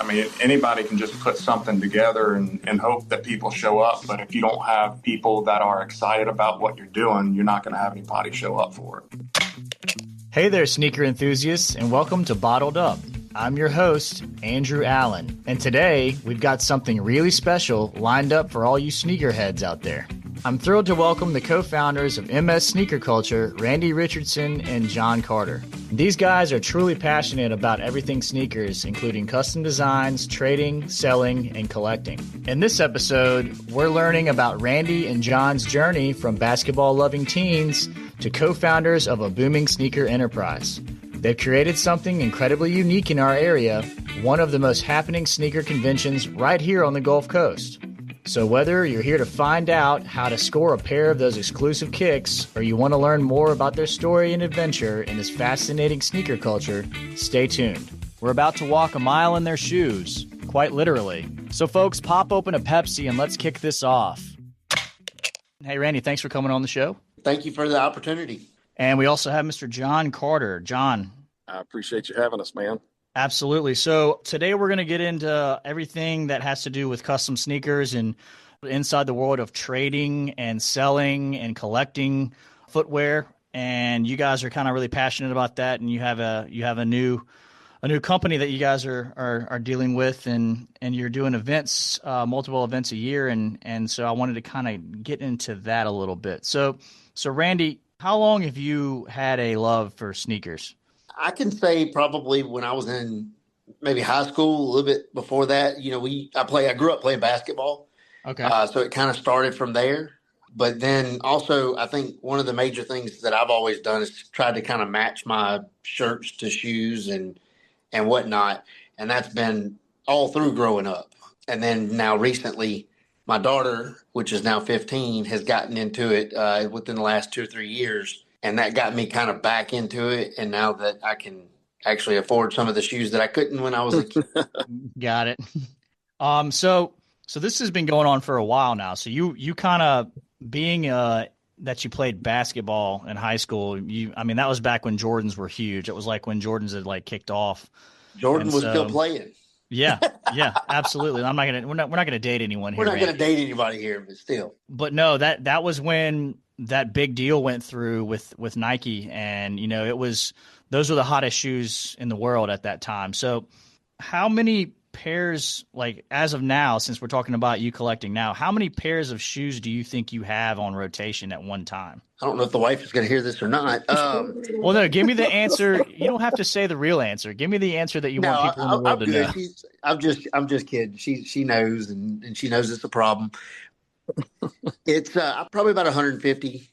I mean, anybody can just put something together and hope that people show up. But if you don't have people that are excited about what you're doing, you're not going to have anybody show up for it. Hey there, sneaker enthusiasts, and welcome to Bottled Up. I'm your host, Andrew Allen, and today we've got something really special lined up for all you sneakerheads out there. I'm thrilled to welcome the co-founders of MS Sneaker Culture, Randy Richardson and John Carter. These guys are truly passionate about everything sneakers, including custom designs, trading, selling, and collecting. In this episode, we're learning about Randy and John's journey from basketball-loving teens to co-founders of a booming sneaker enterprise. They've created something incredibly unique in our area, one of the most happening sneaker conventions right here on the Gulf Coast. So whether you're here to find out how to score a pair of those exclusive kicks, or you want to learn more about their story and adventure in this fascinating sneaker culture, stay tuned. We're about to walk a mile in their shoes, quite literally. So folks, pop open a Pepsi and let's kick this off. Hey Randy, thanks for coming on the show. Thank you for the opportunity. And we also have Mr. John Carter. John. I appreciate you having us, man. Absolutely. So today we're going to get into everything that has to do with custom sneakers and inside the world of trading and selling and collecting footwear. And you guys are kind of really passionate about that. And you have a new company that you guys are dealing with, and you're doing events, multiple events a year. And so I wanted to kind of get into that a little bit. So Randy, how long have you had a love for sneakers? I can say probably when I was in maybe high school, a little bit before that. You know, I grew up playing basketball. Okay. So it kind of started from there. But then also, I think one of the major things that I've always done is try to kind of match my shirts to shoes and whatnot. And that's been all through growing up. And then now recently, my daughter, which is now 15, has gotten into it within the last 2 or 3 years. And that got me kind of back into it. And now that I can actually afford some of the shoes that I couldn't when I was a kid. Got it. So this has been going on for a while now. So you kind of being that you played basketball in high school. That was back when Jordans were huge. It was like when Jordans had kicked off. Jordan was still playing. Yeah, absolutely. We're not gonna date anyone here. We're not gonna date anybody here, but still. But no, that was when that big deal went through with Nike, and those were the hottest shoes in the world at that time. So how many pairs, like as of now, since we're talking about you collecting now, how many pairs of shoes do you think you have on rotation at one time? I don't know if the wife is going to hear this or not. Well, no, give me the answer. You don't have to say the real answer. Give me the answer that you want people in the world to know. I'm just kidding. She knows, and she knows it's a problem. It's probably about 150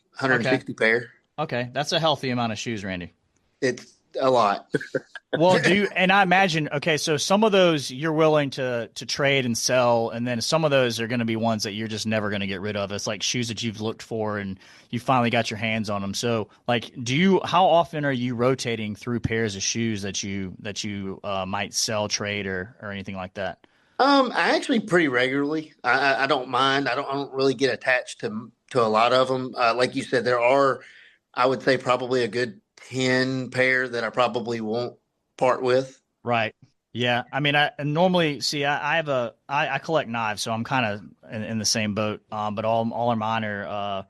pair. Okay, that's a healthy amount of shoes, Randy. It's a lot. Well, and I imagine, okay, so some of those you're willing to trade and sell, and then some of those are going to be ones that you're just never going to get rid of. It's like shoes that you've looked for and you finally got your hands on them. So, like, how often are you rotating through pairs of shoes that you might sell, trade, or anything like that? I actually pretty regularly. I don't mind. I don't really get attached to a lot of them. Like you said, there are, I would say, probably a good 10 pair that I probably won't part with. Right. Yeah. I mean, I normally see, I collect knives, so I'm kind of in the same boat. But all of mine are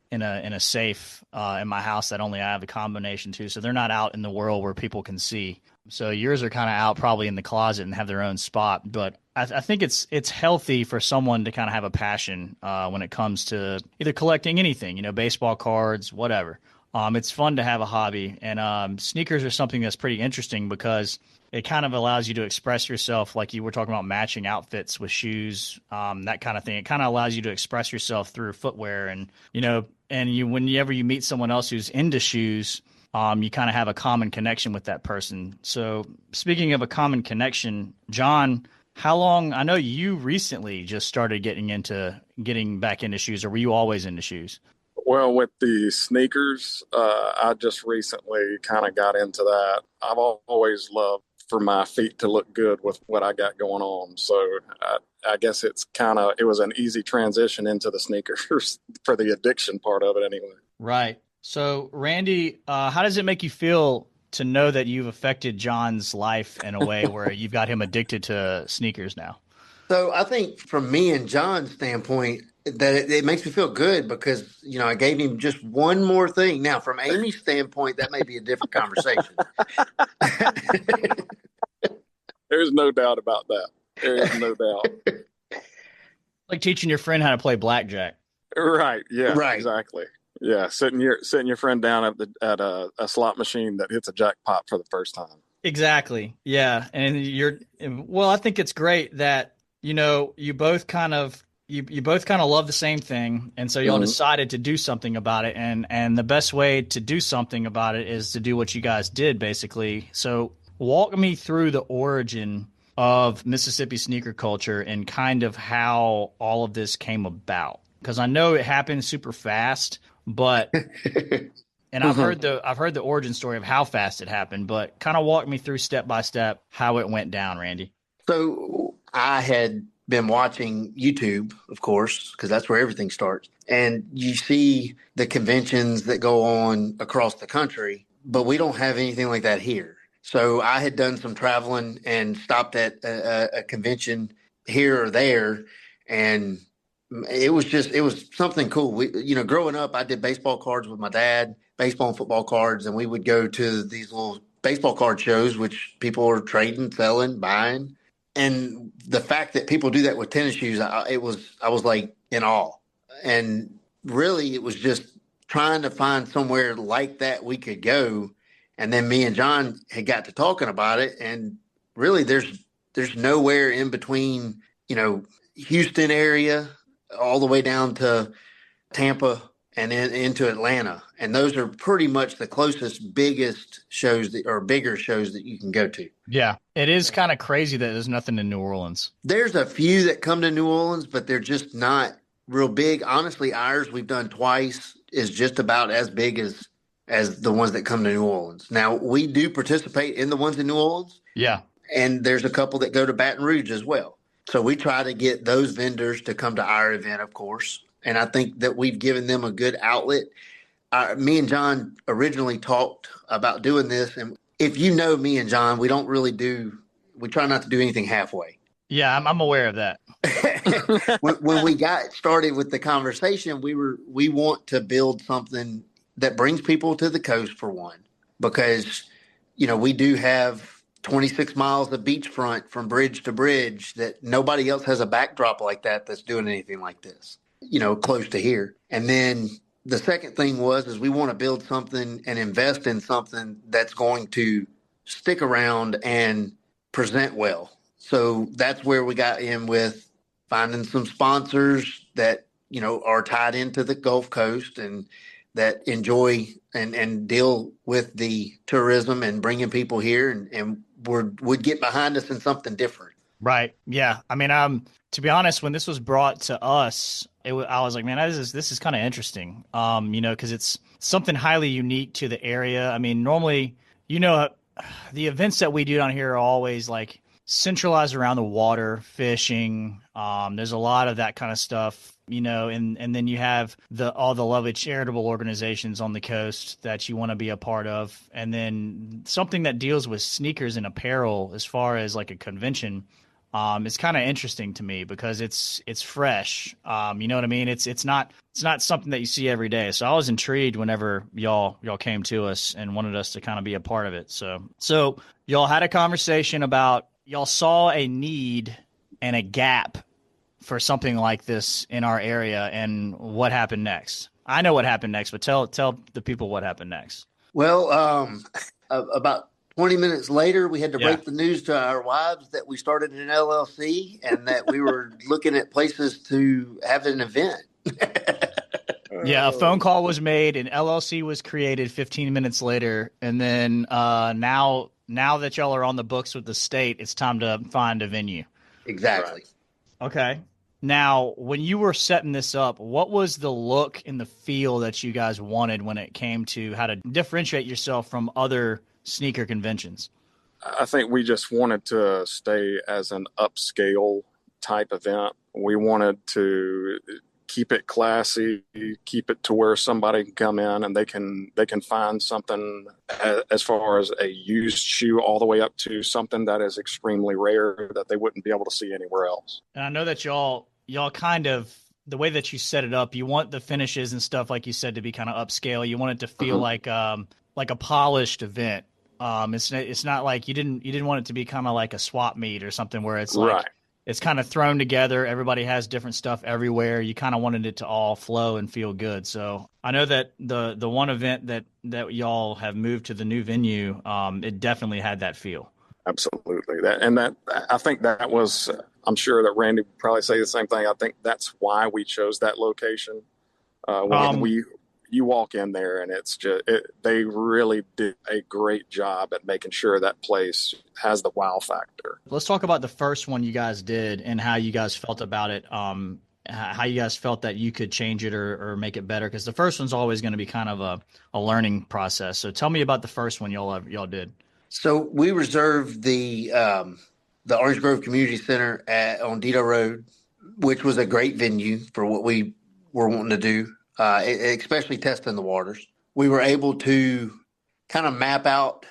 in a safe in my house that only I have a combination to, so they're not out in the world where people can see. So yours are kind of out probably in the closet and have their own spot. But I think it's healthy for someone to kind of have a passion when it comes to either collecting anything, baseball cards, whatever. It's fun to have a hobby, and sneakers are something that's pretty interesting because it kind of allows you to express yourself, like you were talking about matching outfits with shoes, that kind of thing. It kind of allows you to express yourself through footwear, and whenever you meet someone else who's into shoes, you kind of have a common connection with that person. So speaking of a common connection, John, how long? I know you recently just started getting back into shoes, or were you always into shoes? Well, with the sneakers, I just recently kind of got into that. I've always loved for my feet to look good with what I got going on. So I guess it was an easy transition into the sneakers for the addiction part of it anyway. Right. So, Randy, how does it make you feel to know that you've affected John's life in a way where you've got him addicted to sneakers now? So I think from me and John's standpoint, that it makes me feel good because, I gave him just one more thing. Now, from Amy's standpoint, that may be a different conversation. There's no doubt about that. There is no doubt. Like teaching your friend how to play blackjack. Right. Yeah, Right. exactly. Yeah. Sitting your friend down at a slot machine that hits a jackpot for the first time. Exactly. Yeah. And I think it's great that, you both kind of love the same thing. And so y'all decided to do something about it. And the best way to do something about it is to do what you guys did, basically. So walk me through the origin of Mississippi sneaker culture and kind of how all of this came about. Because I know it happened super fast, but and I've heard the origin story of how fast it happened, but kind of walk me through step by step how it went down, Randy. So I had been watching YouTube, of course, because that's where everything starts. And you see the conventions that go on across the country, but we don't have anything like that here. So I had done some traveling and stopped at a convention here or there, and it was something cool. Growing up, I did baseball cards with my dad, baseball and football cards, and we would go to these little baseball card shows, which people are trading, selling, buying. And the fact that people do that with tennis shoes, I was like in awe. And really, it was just trying to find somewhere like that we could go. And then me and John had got to talking about it, and really, there's nowhere in between, Houston area all the way down to Tampa and then into Atlanta. And those are pretty much the closest, biggest shows bigger shows that you can go to. Yeah, it is kind of crazy that there's nothing in New Orleans. There's a few that come to New Orleans, but they're just not real big. Honestly, ours we've done twice is just about as big as the ones that come to New Orleans. Now, we do participate in the ones in New Orleans. Yeah. And there's a couple that go to Baton Rouge as well. So we try to get those vendors to come to our event, of course. And I think that we've given them a good outlet. Me and John originally talked about doing this. And if you know me and John, we try not to do anything halfway. Yeah, I'm aware of that. when we got started with the conversation, we want to build something that brings people to the coast, for one, because, we do have 26 miles of beachfront from bridge to bridge that nobody else has a backdrop like that's doing anything like this, close to here. And then the second thing is we want to build something and invest in something that's going to stick around and present well. So that's where we got in with finding some sponsors that, are tied into the Gulf Coast and that enjoy and deal with the tourism and bringing people here and would get behind us in something different. Right. Yeah. I mean, to be honest, when this was brought to us, I was like, man, this is kind of interesting. Because it's something highly unique to the area. I mean, normally, the events that we do down here are always like centralized around the water, fishing. There's a lot of that kind of stuff. And then you have all the lovely charitable organizations on the coast that you want to be a part of. And then something that deals with sneakers and apparel as far as like a convention, is kind of interesting to me because it's fresh. You know what I mean? It's not something that you see every day. So I was intrigued whenever y'all came to us and wanted us to kind of be a part of it. So y'all had a conversation about y'all saw a need and a gap for something like this in our area, and what happened next? I know what happened next, but tell the people what happened next. Well, about 20 minutes later, we had to break the news to our wives that we started an LLC and that we were looking at places to have an event. Yeah, a phone call was made, an LLC was created 15 minutes later, and then now that y'all are on the books with the state, it's time to find a venue. Exactly. Right. Okay. Now, when you were setting this up, what was the look and the feel that you guys wanted when it came to how to differentiate yourself from other sneaker conventions? I think we just wanted to stay as an upscale type event. We wanted to keep it classy, keep it to where somebody can come in and they can find something as far as a used shoe all the way up to something that is extremely rare that they wouldn't be able to see anywhere else. And I know that y'all kind of, the way that you set it up, you want the finishes and stuff, like you said, to be kind of upscale. You want it to feel like a polished event. It's not like you didn't want it to be kind of like a swap meet or something where it's like it's kind of thrown together. Everybody has different stuff everywhere. You kind of wanted it to all flow and feel good. So I know that the one event that y'all have moved to the new venue, it definitely had that feel. Absolutely. I think that was, I'm sure that Randy would probably say the same thing. I think that's why we chose that location. You walk in there and it's just, they really did a great job at making sure that place has the wow factor. Let's talk about the first one you guys did and how you guys felt about it. How you guys felt that you could change it or make it better. Cause the first one's always going to be kind of a learning process. So tell me about the first one y'all did. So we reserved the Orange Grove Community Center on Dido Road, which was a great venue for what we were wanting to do. Especially testing the waters. We were able to kind of map out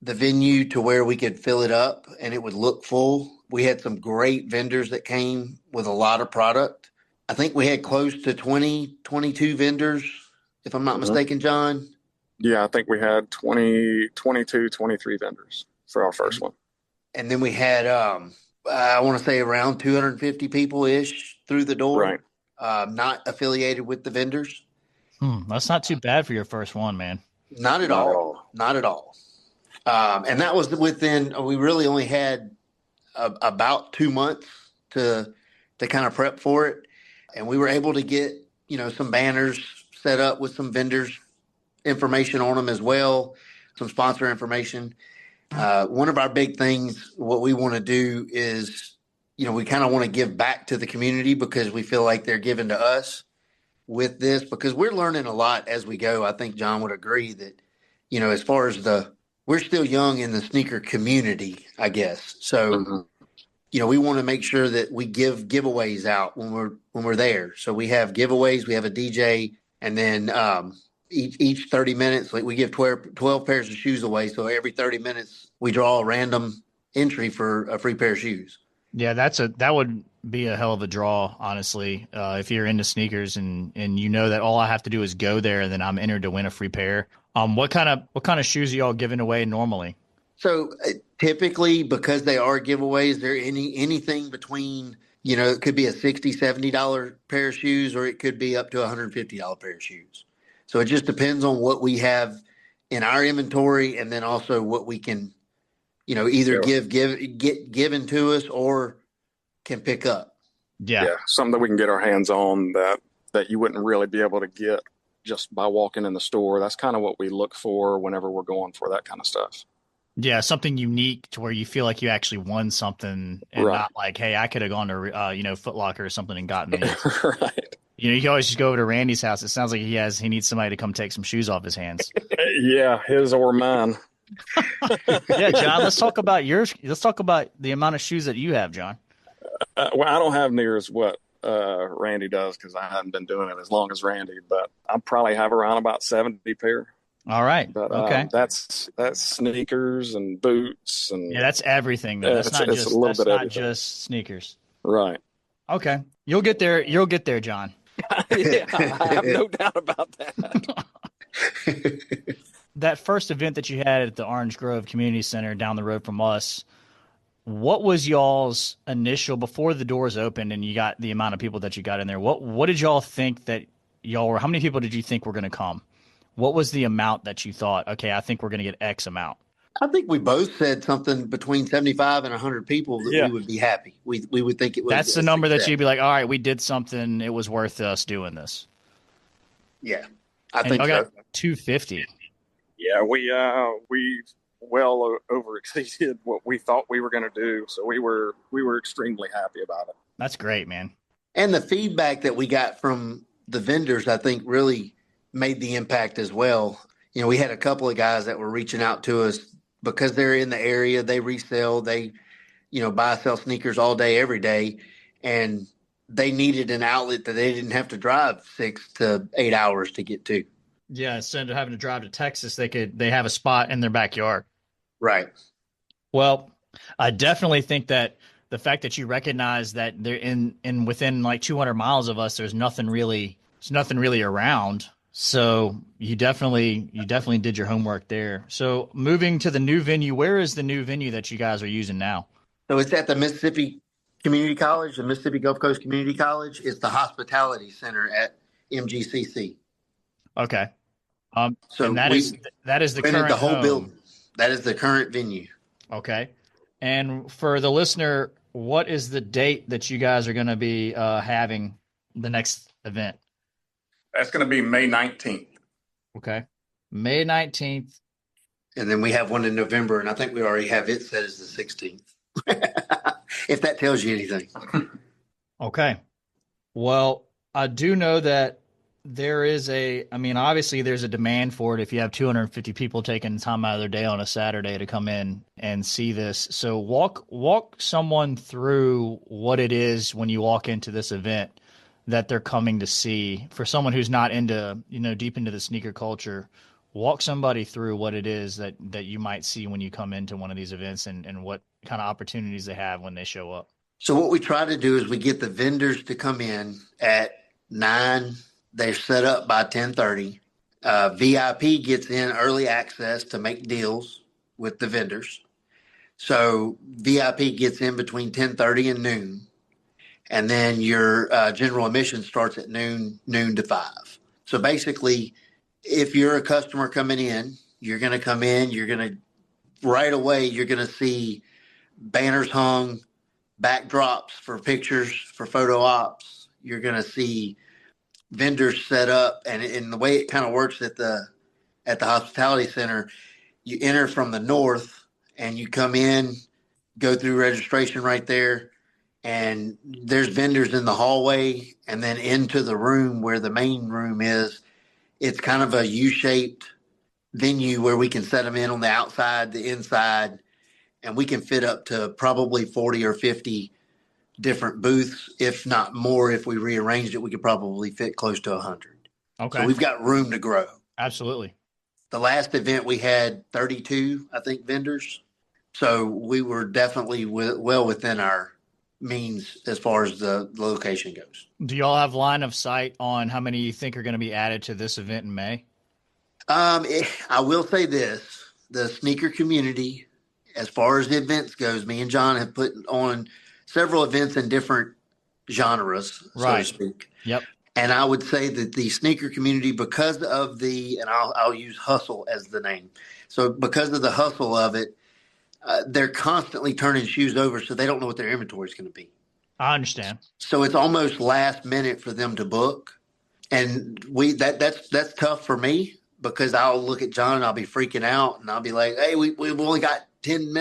the venue to where we could fill it up and it would look full. We had some great vendors that came with a lot of product. I think we had close to 22 vendors, if I'm not mistaken, John. Yeah, I think we had 22, 23 vendors for our first one. And then we had, I want to say around 250 people-ish through the door. Right. Not affiliated with the vendors. That's not too bad for your first one, man. Not at all. Not at all. And that was we really only had about 2 months to kind of prep for it. And we were able to get, some banners set up with some vendors information on them as well, some sponsor information. One of our big things, what we want to do is, we kind of want to give back to the community because we feel like they're giving to us with this because we're learning a lot as we go. I think John would agree that, as far as we're still young in the sneaker community, I guess. So, we want to make sure that we give giveaways out when we're there. So we have giveaways, we have a DJ, and then each 30 minutes, like we give 12 pairs of shoes away. So every 30 minutes we draw a random entry for a free pair of shoes. Yeah, that would be a hell of a draw, honestly. If you're into sneakers and that all I have to do is go there and then I'm entered to win a free pair. What kind of shoes are y'all giving away normally? So typically, because they are giveaways, they're anything between, it could be a $60, $70 pair of shoes, or it could be up to $150 pair of shoes. So it just depends on what we have in our inventory, and then also what we can, either get given to us or can pick up. Yeah. Something that we can get our hands on that you wouldn't really be able to get just by walking in the store. That's kind of what we look for whenever we're going for that kind of stuff. Yeah, something unique to where you feel like you actually won something and not like, hey, I could have gone to Foot Locker or something and gotten these. Right. You can always just go over to Randy's house. It sounds like he needs somebody to come take some shoes off his hands. Yeah, his or mine. Yeah, John, let's talk about the amount of shoes that you have, John. Well, I don't have near as what Randy does because I haven't been doing it as long as Randy, but I probably have around about 70 pair. All right. But okay. That's sneakers and boots and that's everything though. That's not just sneakers. Right. Okay. You'll get there. John. Yeah, I have no doubt about that. That first event that you had at the Orange Grove Community Center down the road from us, what was y'all's initial, before the doors opened and you got the amount of people that you got in there, what did y'all think that y'all were, how many people did you think were going to come? What was the amount that you thought, okay, I think we're going to get X amount? I think we both said something between 75 and 100 people that we would be happy. We would think it was. That's the number that you'd be like, all right, we did something. It was worth us doing this. Yeah, I think so. Got 250. Yeah, we well over exceeded what we thought we were going to do. So we were extremely happy about it. That's great, man. And the feedback that we got from the vendors, I think, really made the impact as well. We had a couple of guys that were reaching out to us because they're in the area. They resell, they, buy, sell sneakers all day, every day. And, they needed an outlet that they didn't have to drive 6 to 8 hours to get to. Yeah, instead of having to drive to Texas, they have a spot in their backyard. Right. Well, I definitely think that the fact that you recognize that they're in within like 200 miles of us, there's nothing really around. So you definitely did your homework there. So moving to the new venue, where is the new venue that you guys are using now? So it's at the Mississippi Community College, the Mississippi Gulf Coast Community College. It's the hospitality center at MGCC. Okay. So And that is the rented current the whole home. building. That is the current venue. Okay. And for the listener, what is the date that you guys are going to be having the next event? That's going to be May 19th. Okay. May 19th. And then we have one in November, and I think we already have it set as the 16th. If that tells you anything. Okay. Well, I do know that obviously there's a demand for it if you have 250 people taking time out of their day on a Saturday to come in and see this. So walk someone through what it is when you walk into this event that they're coming to see. For someone who's not into, deep into the sneaker culture, walk somebody through what it is that you might see when you come into one of these events and what kind of opportunities they have when they show up. So what we try to do is we get the vendors to come in at 9. They're set up by 10:30. VIP gets in early access to make deals with the vendors. So VIP gets in between 10:30 and noon. And then your general admission starts at noon to 5. So basically, if you're a customer coming in, you're going to come in, right away, you're going to see banners hung, backdrops for pictures, for photo ops. You're going to see vendors set up, and the way it kind of works at the hospitality center, you enter from the north and you come in, go through registration right there, and there's vendors in the hallway, and then into the room where the main room is. It's kind of a U-shaped venue where we can set them in on the outside, the inside, and we can fit up to probably 40 or 50 different booths, if not more. If we rearranged it, we could probably fit close to 100. Okay. So we've got room to grow. Absolutely. The last event we had 32, I think, vendors. So we were definitely well within our means as far as the location goes. Do y'all have line of sight on how many you think are going to be added to this event in May? I will say this, the sneaker community, as far as the events goes, me and John have put on several events in different genres, so to speak. Yep. And I would say that the sneaker community, because of and I'll use hustle as the name. So because of the hustle of it, they're constantly turning shoes over, so they don't know what their inventory is going to be. I understand. So it's almost last minute for them to book. And that's tough for me, because I'll look at John and I'll be freaking out, and I'll be like, hey, we've only got 10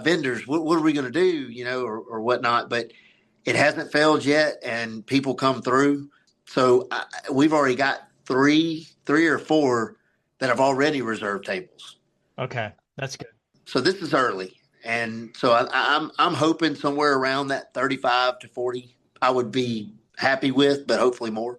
vendors. What are we going to do, or whatnot? But it hasn't failed yet, and people come through. So we've already got three or four that have already reserved tables. Okay, that's good. So this is early, and so I'm hoping somewhere around that 35 to 40. I would be happy with, but hopefully more.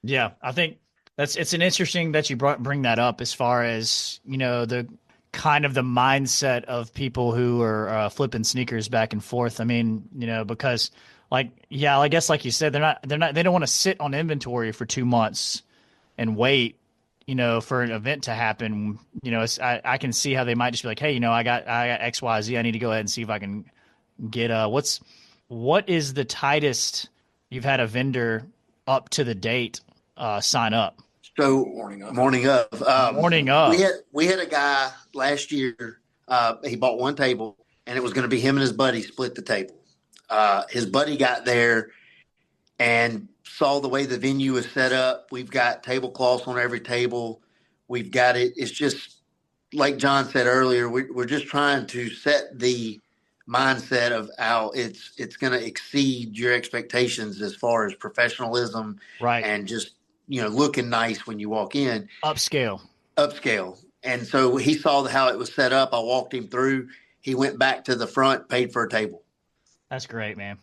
Yeah, I think it's an interesting that you bring that up, as far as the kind of the mindset of people who are flipping sneakers back and forth. I mean, because I guess like you said, they don't want to sit on inventory for 2 months and wait, for an event to happen. I can see how they might just be like, hey, I got XYZ. I need to go ahead and see if I can get what is the tightest you've had a vendor up to the date sign up? So morning of. We had a guy last year. He bought one table, and it was going to be him and his buddy split the table. His buddy got there and saw the way the venue was set up. We've got tablecloths on every table. We've got it. It's just like John said earlier. We're just trying to set the mindset of how it's going to exceed your expectations as far as professionalism, right? And just looking nice when you walk in. Upscale. And so he saw how it was set up. I walked him through. He went back to the front, paid for a table. That's great, man.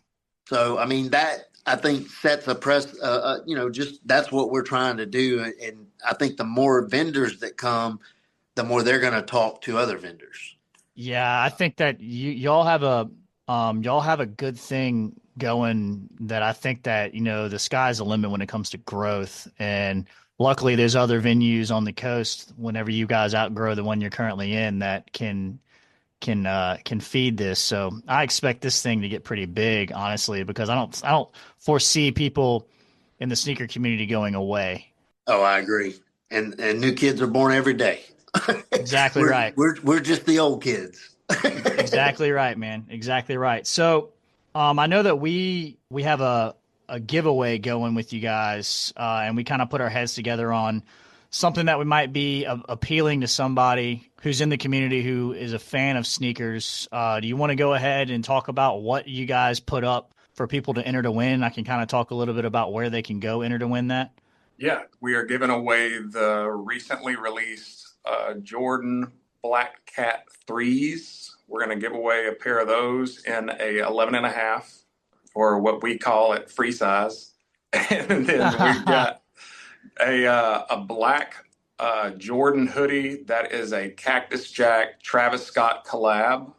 So, I mean, that I think sets a just that's what we're trying to do. And I think the more vendors that come, the more they're going to talk to other vendors. Yeah, I think that y'all have a good thing going that I think that, the sky's the limit when it comes to growth. And luckily there's other venues on the coast whenever you guys outgrow the one you're currently in that can feed this. So I expect this thing to get pretty big, honestly, because I don't foresee people in the sneaker community going away. Oh, I agree. And new kids are born every day. Exactly we're right. we're just the old kids. Exactly right, man. Exactly right. So, I know that we have a giveaway going with you guys, and we kind of put our heads together on something that we might be appealing to somebody who's in the community who is a fan of sneakers. Do you want to go ahead and talk about what you guys put up for people to enter to win? I can kind of talk a little bit about where they can go enter to win that. Yeah, we are giving away the recently released Jordan Black Cat threes. We're going to give away a pair of those in a 11 and a half, or what we call it free size. And then we've got a black Jordan hoodie that is a Cactus Jack Travis Scott collab.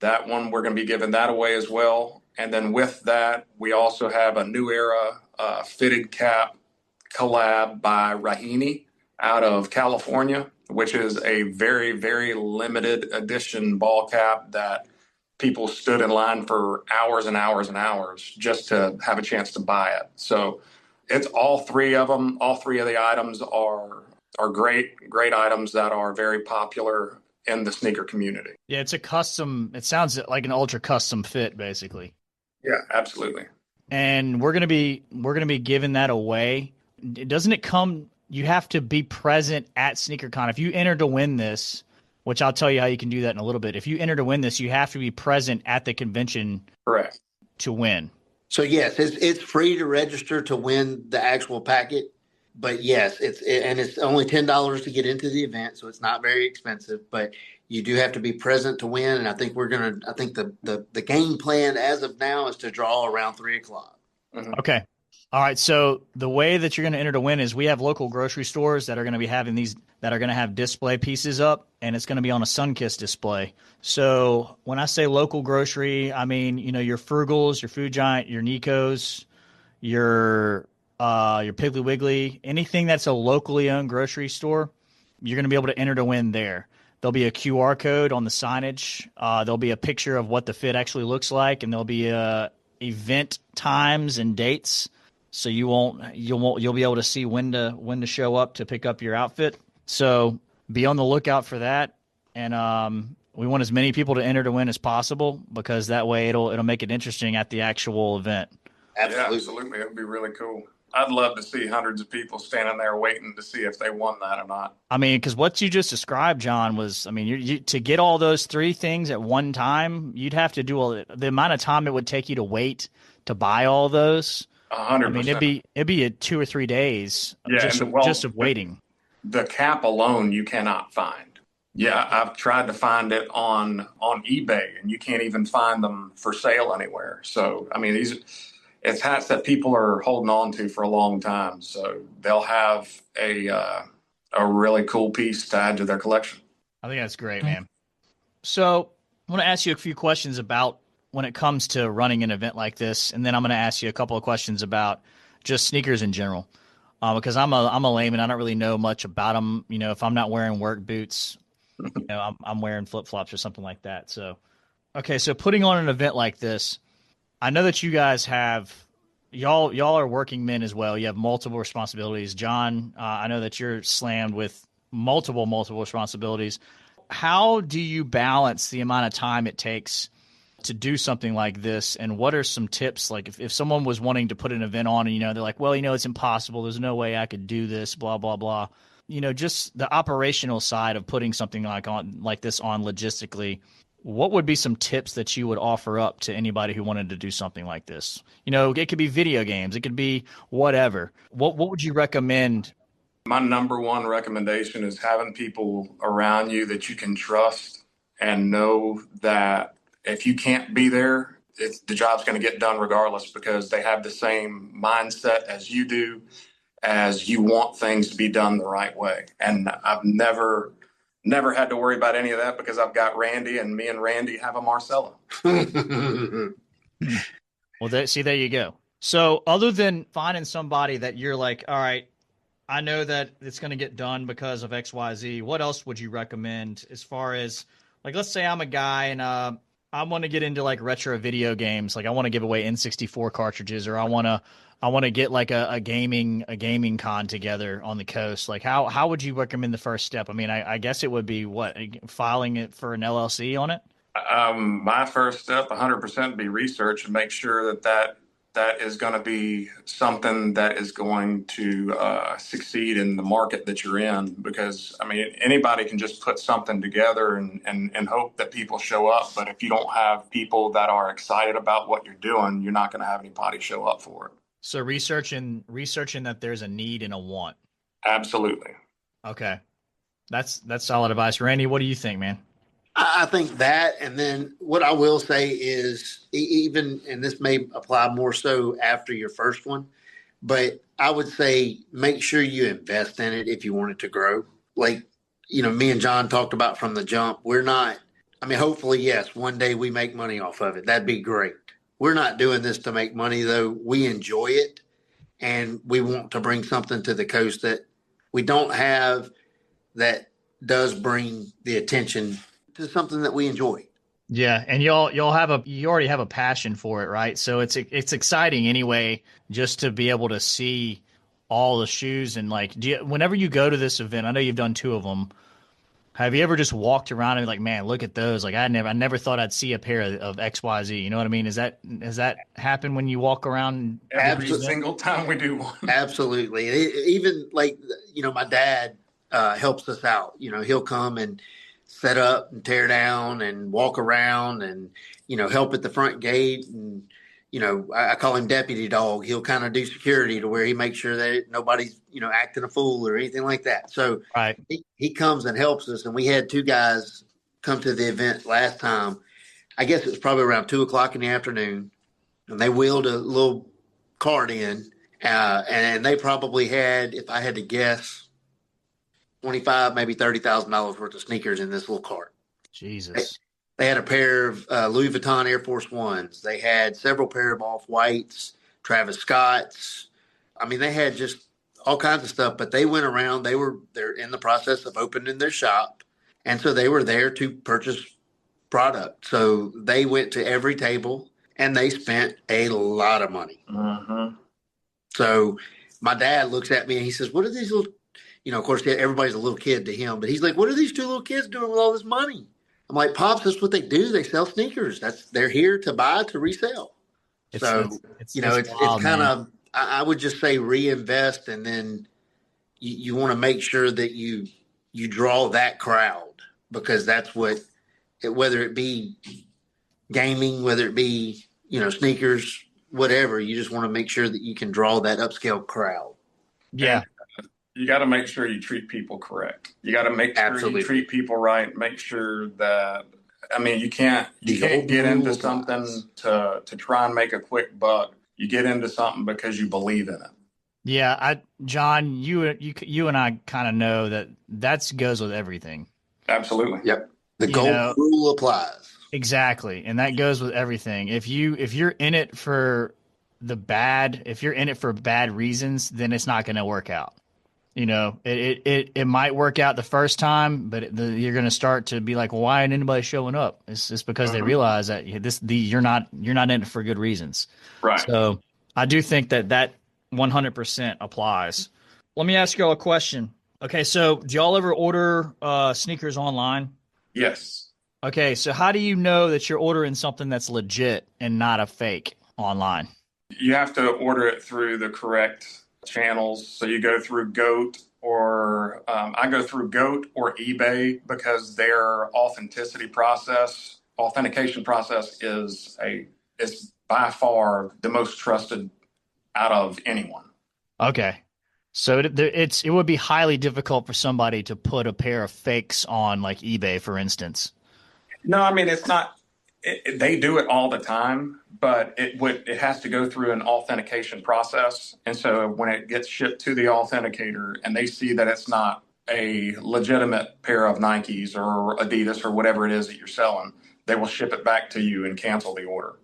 That one, we're going to be giving that away as well. And then with that, we also have a New Era fitted cap collab by Rahini out of California, which is a very, very limited edition ball cap that people stood in line for hours and hours and hours just to have a chance to buy it. So it's all three of them. All three of the items are great items that are very popular in the sneaker community. Yeah, it sounds like an ultra custom fit, basically. Yeah, absolutely. And we're gonna be giving that away. Doesn't it come? You have to be present at SneakerCon. If you enter to win this, which I'll tell you how you can do that in a little bit. If you enter to win this, you have to be present at the convention. Correct. To win. So yes, it's free to register to win the actual packet. But yes, it's only $10 to get into the event, so it's not very expensive. But you do have to be present to win. And I think the game plan as of now is to draw around 3:00. Mm-hmm. Okay. All right. So the way that you're going to enter to win is we have local grocery stores that are going to be having these that are going to have display pieces up, and it's going to be on a Sunkist display. So when I say local grocery, I mean, your Frugals, your Food Giant, your Nikos, your Piggly Wiggly, anything that's a locally owned grocery store, you're going to be able to enter to win there. There'll be a QR code on the signage. There'll be a picture of what the fit actually looks like, and there'll be event times and dates. So you'll be able to see when to show up to pick up your outfit. So be on the lookout for that. And we want as many people to enter to win as possible, because that way it'll make it interesting at the actual event. Absolutely. Yeah, absolutely. It would be really cool. I'd love to see hundreds of people standing there waiting to see if they won that or not. I mean, because what you just described, John, was, I mean, to get all those three things at one time, you'd have to do the amount of time it would take you to wait to buy all those. 100%. I mean, it'd be a 2 or 3 days just of waiting. The cap alone you cannot find. Yeah, I've tried to find it on eBay, and you can't even find them for sale anywhere. So, I mean, it's hats that people are holding on to for a long time. So they'll have a really cool piece to add to their collection. I think that's great, man. So I want to ask you a few questions about when it comes to running an event like this, and then I'm going to ask you a couple of questions about just sneakers in general, because I'm a layman. I don't really know much about them. If I'm not wearing work boots, I'm wearing flip-flops or something like that. So, okay, so putting on an event like this, I know that you guys have y'all are working men as well. You have multiple responsibilities. John, I know that you're slammed with multiple responsibilities. How do you balance the amount of time it takes to do something like this, and what are some tips? Like if someone was wanting to put an event on and, they're like, well, it's impossible. There's no way I could do this, blah, blah, blah. Just the operational side of putting something like this on logistically, what would be some tips that you would offer up to anybody who wanted to do something like this? It could be video games. It could be whatever. What would you recommend? My number one recommendation is having people around you that you can trust and know that if you can't be there, the job's going to get done regardless because they have the same mindset as you do, as you want things to be done the right way. And I've never had to worry about any of that because I've got Randy, and me and Randy have a Marcella. Well, there you go. So other than finding somebody that you're like, all right, I know that it's going to get done because of XYZ, what else would you recommend as far as, like, let's say I'm a guy and I want to get into like retro video games. Like I want to give away N64 cartridges, or I want to get like a gaming con together on the coast. Like how would you recommend the first step? I mean, I guess it would be filing it for an LLC on it. My first step, 100%, be research and make sure that is going to be something that is going to succeed in the market that you're in. Because I mean, anybody can just put something together and hope that people show up. But if you don't have people that are excited about what you're doing, you're not going to have anybody show up for it. So researching that there's a need and a want. Absolutely. Okay, that's solid advice. Randy, what do you think, man? I think that, and then what I will say is even, and this may apply more so after your first one, but I would say make sure you invest in it if you want it to grow. Like, me and John talked about from the jump, hopefully, yes, one day we make money off of it. That'd be great. We're not doing this to make money, though. We enjoy it, and we want to bring something to the coast that we don't have that does bring the attention to something that we enjoy. Yeah, and you already have a passion for it, right? So it's exciting anyway, just to be able to see all the shoes. And like, whenever you go to this event, I know you've done 2 of them. Have you ever just walked around and be like, man, look at those? Like I never thought I'd see a pair of XYZ. You know what I mean? Has that happened when you walk around? Every single time we do one. Absolutely. Even like, my dad helps us out. He'll come and set up and tear down and walk around and, help at the front gate. And, I call him deputy dog. He'll kind of do security to where he makes sure that nobody's, acting a fool or anything like that. So right. he comes and helps us. And we had 2 guys come to the event last time. I guess it was probably around 2:00 in the afternoon, and they wheeled a little cart in. And they probably had, if I had to guess, $25,000, maybe $30,000 worth of sneakers in this little cart. Jesus. They had a pair of Louis Vuitton Air Force Ones. They had several pair of Off-Whites, Travis Scotts. I mean, they had just all kinds of stuff, but they went around. They're in the process of opening their shop. And so they were there to purchase product. So they went to every table and they spent a lot of money. Mm-hmm. So my dad looks at me and he says, what are these little, of course, everybody's a little kid to him, but he's like, what are these 2 little kids doing with all this money? I'm like, Pops, that's what they do. They sell sneakers. They're here to buy, to resell. It's wild, kind of, I would just say reinvest. And then you want to make sure that you draw that crowd, because that's whether it be gaming, whether it be, sneakers, whatever, you just want to make sure that you can draw that upscale crowd. Yeah. You got to make sure you treat people correct. You got to make sure Absolutely. you treat people right. Make sure that, you can't get into something to try and make a quick buck. You get into something because you believe in it. Yeah, John, you and I kind of know that goes with everything. Absolutely. Yep. The golden rule applies. Exactly, and that goes with everything. If you're in it for if you're in it for bad reasons, then it's not going to work out. It might work out the first time, but you're going to start to be like, well, why ain't anybody showing up? It's because they realize that you're not in it for good reasons. Right. So I do think that 100% applies. Let me ask y'all a question. Okay, so do y'all ever order sneakers online? Yes. Okay, so how do you know that you're ordering something that's legit and not a fake online? You have to order it through the correct channels. So you go through GOAT or I go through GOAT or eBay, because their authentication process is by far the most trusted out of anyone. Okay. So it would be highly difficult for somebody to put a pair of fakes on like eBay, for instance. No, it's not. They do it all the time, but it has to go through an authentication process. And so when it gets shipped to the authenticator and they see that it's not a legitimate pair of Nikes or Adidas or whatever it is that you're selling, they will ship it back to you and cancel the order.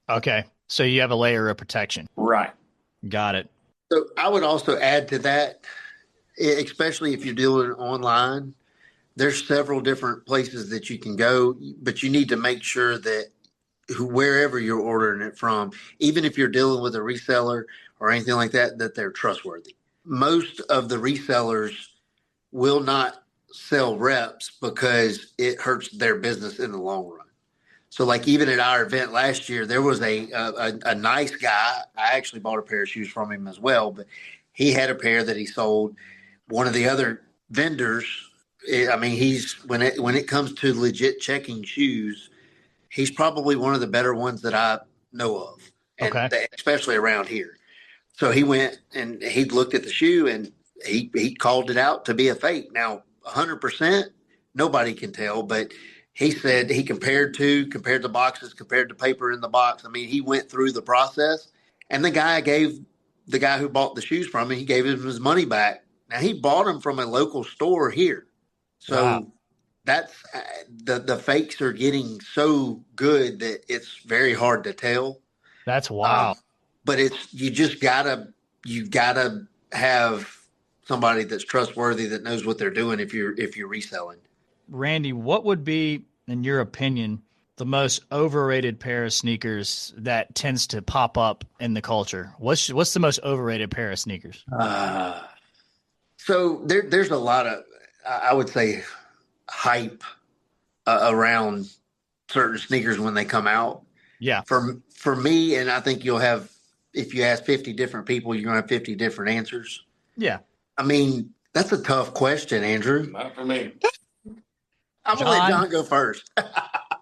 Okay. So you have a layer of protection. Right. Got it. So I would also add to that, especially if you're dealing online, there's several different places that you can go, but you need to make sure that wherever you're ordering it from, even if you're dealing with a reseller or anything like that, that they're trustworthy. Most of the resellers will not sell reps because it hurts their business in the long run. So, like even at our event last year, there was a nice guy. I actually bought a pair of shoes from him as well, but he had a pair that he sold. One of the other vendors, I mean, he's when it comes to legit checking shoes, he's probably one of the better ones that I know of, and Okay. especially around here. So he went and he looked at the shoe and he called it out to be a fake. Now, 100%, nobody can tell, but he said he compared the boxes, compared the paper in the box. I mean, he went through the process, and the guy who bought the shoes from him, he gave him his money back. Now he bought them from a local store here, Wow. so that's the fakes are getting so good that it's very hard to tell. That's wow. But it's you gotta have somebody that's trustworthy that knows what they're doing if you're reselling. Randy, what would be, in your opinion, the most overrated pair of sneakers that tends to pop up in the culture? What's the most overrated pair of sneakers? So there's a lot of I would say hype around certain sneakers when they come out. Yeah. For me, and I think you'll have if you ask 50 different people, you're gonna have 50 different answers. Yeah. I mean, that's a tough question, Andrew. Not for me. I'm gonna let John go first.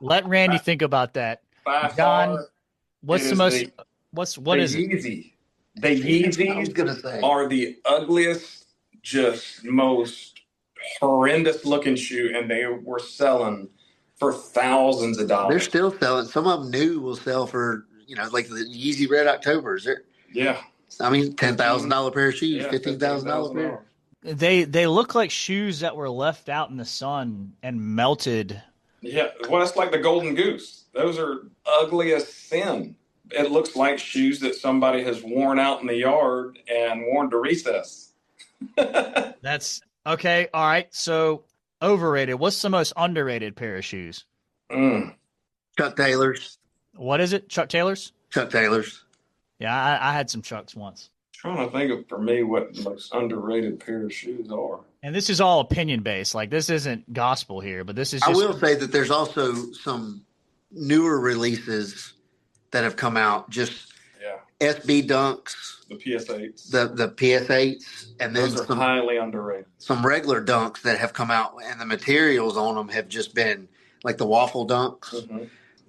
Let Randy think about that. By John, far, what's it the is most what the is it? Yeezy. The I was Yeezys gonna say are the ugliest, just most horrendous looking shoe, and they were selling for thousands of they're dollars. still selling. Some of them new will sell for like the Yeezy Red Octobers. Yeah. I mean, $10,000 pair of shoes, Yeah, $15,000 pair. They look like shoes that were left out in the sun and melted. Yeah, well, it's like the Golden Goose. Those are ugly as sin. It looks like shoes that somebody has worn out in the yard and worn to recess. That's okay. All right. So overrated. What's the most underrated pair of shoes? Chuck Taylors. What is it? Chuck Taylor's? Chuck Taylors. Yeah, I had some Chucks once. Trying to think of, for me, what the most underrated pair of shoes are. And this is all opinion based. Like this isn't gospel here, but this is just I will say that there's also some newer releases that have come out. Just SB Dunks, The PS8s. the PS8s, and then Those are some highly underrated. some regular Dunks that have come out, and the materials on them have just been like the waffle Dunks. Mm-hmm.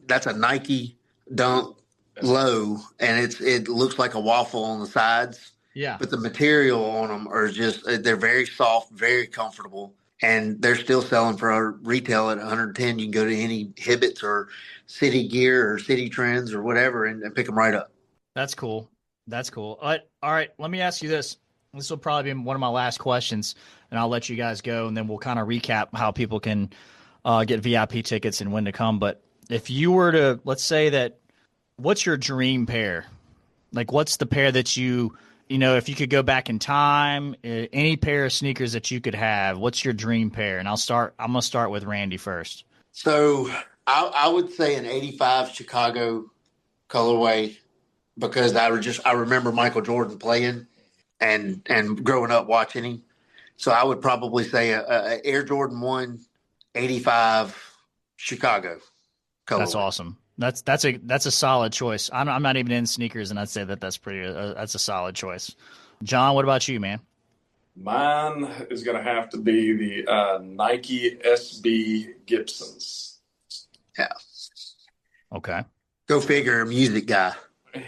That's a Nike Dunk low, and it looks like a waffle on the sides. yeah. But the material on them are just they're very soft, very comfortable, and they're still selling for a retail at 110. You can go to any Hibbets or City Gear or City Trends or whatever and pick them right up. That's cool. That's cool. All right. Let me ask you this. This will probably be one of my last questions, and I'll let you guys go, and then we'll kind of recap how people can get VIP tickets and when to come. But if you were to, let's say that, what's your dream pair? Like, what's the pair that if you could go back in time, any pair of sneakers that you could have, what's your dream pair? And I'm going to start with Randy first. So I would say an 85 Chicago colorway because I remember Michael Jordan playing and growing up watching him. So I would probably say a Air Jordan 1 85 Chicago colorway. That's awesome. That's a solid choice. I'm not even in sneakers, and I'd say that's a solid choice. John, what about you, man? Mine is going to have to be the Nike SB Gibsons. Yeah. Okay. Go figure, a music guy.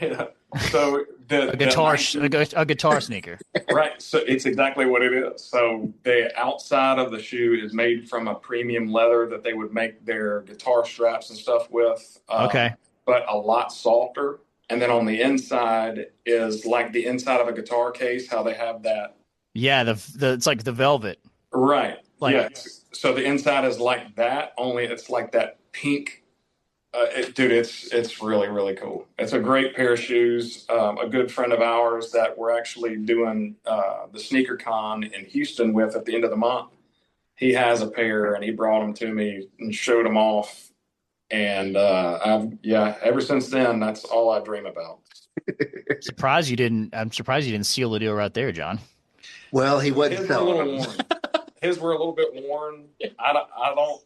Yeah. So A guitar sneaker. right. So it's exactly what it is. So the outside of the shoe is made from a premium leather that they would make their guitar straps and stuff with, Okay. but a lot softer. And then on the inside is like the inside of a guitar case, how they have that. Yeah, the it's like the velvet. Right. Like, Yes. So the inside is like that, only it's like that pink. Dude, it's really really cool. It's a great pair of shoes. A good friend of ours that we're actually doing the sneaker con in Houston with at the end of the month. He has a pair, and he brought them to me and showed them off. And ever since then, that's all I dream about. I'm surprised you didn't seal the deal right there, John. Well, he wasn't His were a little selling them. worn. His were a little bit worn. I don't.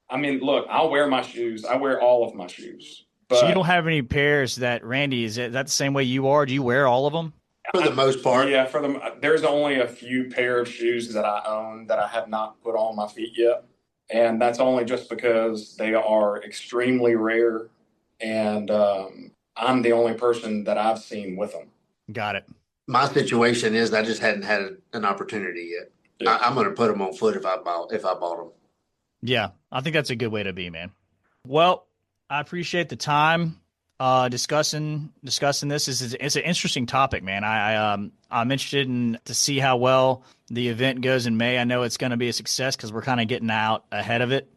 I mean, look, I'll wear my shoes. I wear all of my shoes. But So you don't have any pairs that Randy is that the same way you are? Do you wear all of them? For the most part. Yeah, for them, there's only a few pair of shoes that I own that I have not put on my feet yet, and that's only just because they are extremely rare, and I'm the only person that I've seen with them. Got it. My situation is I just hadn't had an opportunity yet. Yeah. I'm going to put them on foot if I bought them. Yeah, I think that's a good way to be, man. Well, I appreciate the time discussing this. It's an interesting topic, man. I'm interested in to see how well the event goes in May. I know it's going to be a success because we're kind of getting out ahead of it.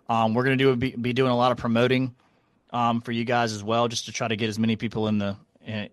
We're going to be doing a lot of promoting for you guys as well, just to try to get as many people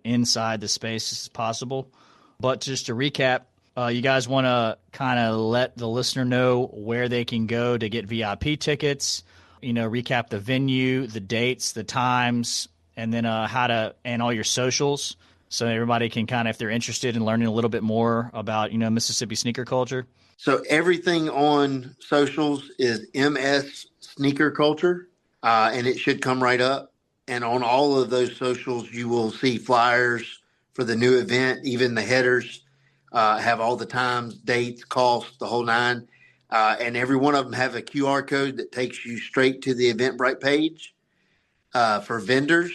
inside the space as possible. But just to recap, you guys want to kind of let the listener know where they can go to get VIP tickets, recap the venue, the dates, the times, and then and all your socials, so everybody can kind of, if they're interested in learning a little bit more about, Mississippi sneaker culture. So everything on socials is MS Sneaker Culture, and it should come right up. And on all of those socials, you will see flyers for the new event. Even the headers have all the times, dates, costs, the whole nine. And every one of them have a QR code that takes you straight to the Eventbrite page. For vendors,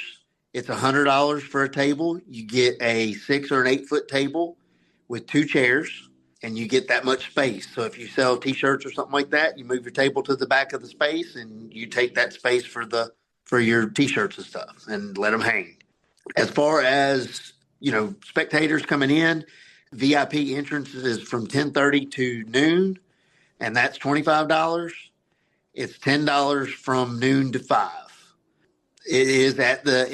it's $100 for a table. You get a 6 or an 8 foot table with 2 chairs, and you get that much space. So if you sell T-shirts or something like that, you move your table to the back of the space, and you take that space for your T-shirts and stuff, and let them hang. As far as spectators coming in, VIP entrance is from 10:30 to noon, and that's $25. It's $10 from noon to 5. It is at the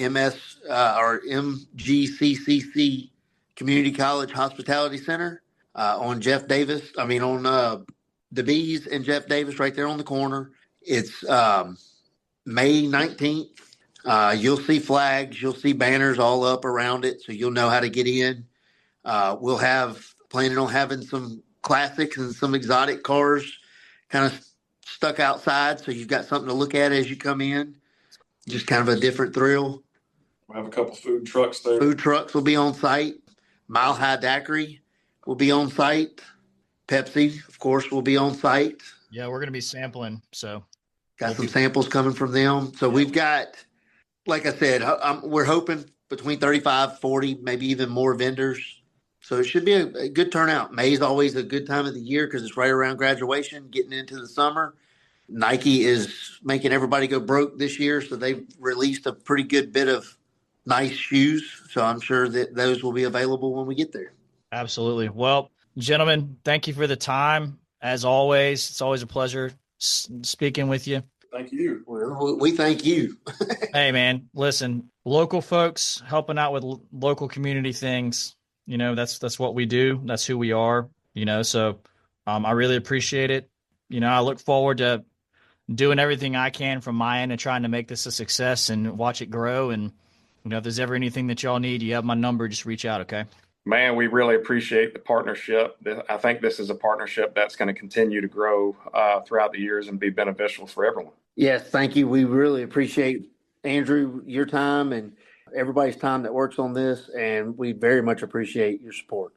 or MGCCC Community College Hospitality Center on Jeff Davis. I mean, on the Bees and Jeff Davis, right there on the corner. It's May 19th. You'll see flags, you'll see banners all up around it, so you'll know how to get in. We'll planning on having some classics and some exotic cars kind of stuck outside, so you've got something to look at as you come in. Just kind of a different thrill. We'll have a couple food trucks there. Food trucks will be on site. Mile High Daiquiri will be on site. Pepsi, of course, will be on site. Yeah, we're going to be sampling, so. Got some samples coming from them. So we've got, like I said, we're hoping between 35, 40, maybe even more vendors. So it should be a good turnout. May is always a good time of the year because it's right around graduation, getting into the summer. Nike is making everybody go broke this year, so they've released a pretty good bit of nice shoes. So I'm sure that those will be available when we get there. Absolutely. Well, gentlemen, thank you for the time. As always, it's always a pleasure speaking with you. Thank you. We thank you. Hey, man, listen, local folks helping out with local community things, that's what we do. That's who we are, so I really appreciate it. I look forward to doing everything I can from my end and trying to make this a success and watch it grow. And, if there's ever anything that y'all need, you have my number, just reach out. Okay. Man, we really appreciate the partnership. I think this is a partnership that's going to continue to grow throughout the years and be beneficial for everyone. Yes, thank you. We really appreciate, Andrew, your time and everybody's time that works on this, and we very much appreciate your support.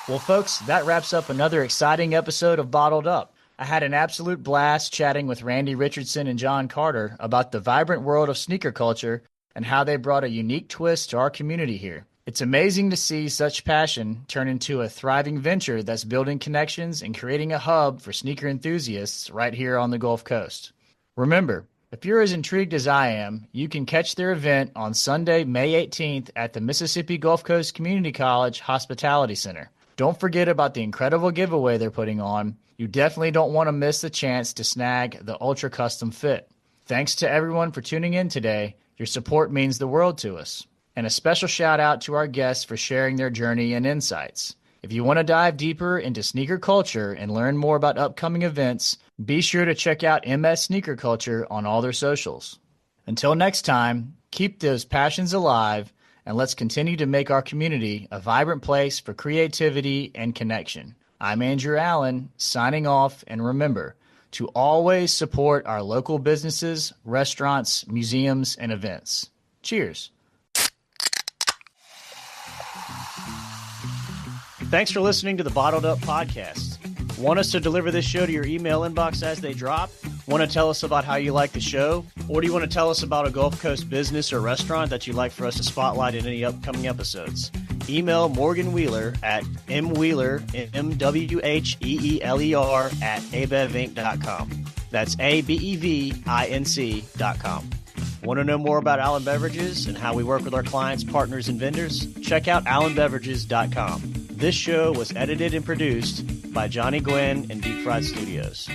Well, folks, that wraps up another exciting episode of Bottled Up. I had an absolute blast chatting with Randy Richardson and John Carter about the vibrant world of sneaker culture and how they brought a unique twist to our community here. It's amazing to see such passion turn into a thriving venture that's building connections and creating a hub for sneaker enthusiasts right here on the Gulf Coast. Remember, if you're as intrigued as I am, you can catch their event on Sunday, May 18th at the Mississippi Gulf Coast Community College Hospitality Center. Don't forget about the incredible giveaway they're putting on. You definitely don't want to miss the chance to snag the Ultra Custom Fit. Thanks to everyone for tuning in today. Your support means the world to us. And a special shout out to our guests for sharing their journey and insights. If you want to dive deeper into sneaker culture and learn more about upcoming events, be sure to check out MS Sneaker Culture on all their socials. Until next time, keep those passions alive, and let's continue to make our community a vibrant place for creativity and connection. I'm Andrew Allen, signing off, and remember to always support our local businesses, restaurants, museums, and events. Cheers. Thanks for listening to the Bottled Up Podcast. Want us to deliver this show to your email inbox as they drop? Want to tell us about how you like the show? Or do you want to tell us about a Gulf Coast business or restaurant that you'd like for us to spotlight in any upcoming episodes? Email Morgan Wheeler at mwheeler, MWHEELER at abevinc.com. That's ABEVINC.com. Want to know more about Allen Beverages and how we work with our clients, partners, and vendors? Check out allenbeverages.com. This show was edited and produced by Johnny Gwynn and Deep Fried Studios.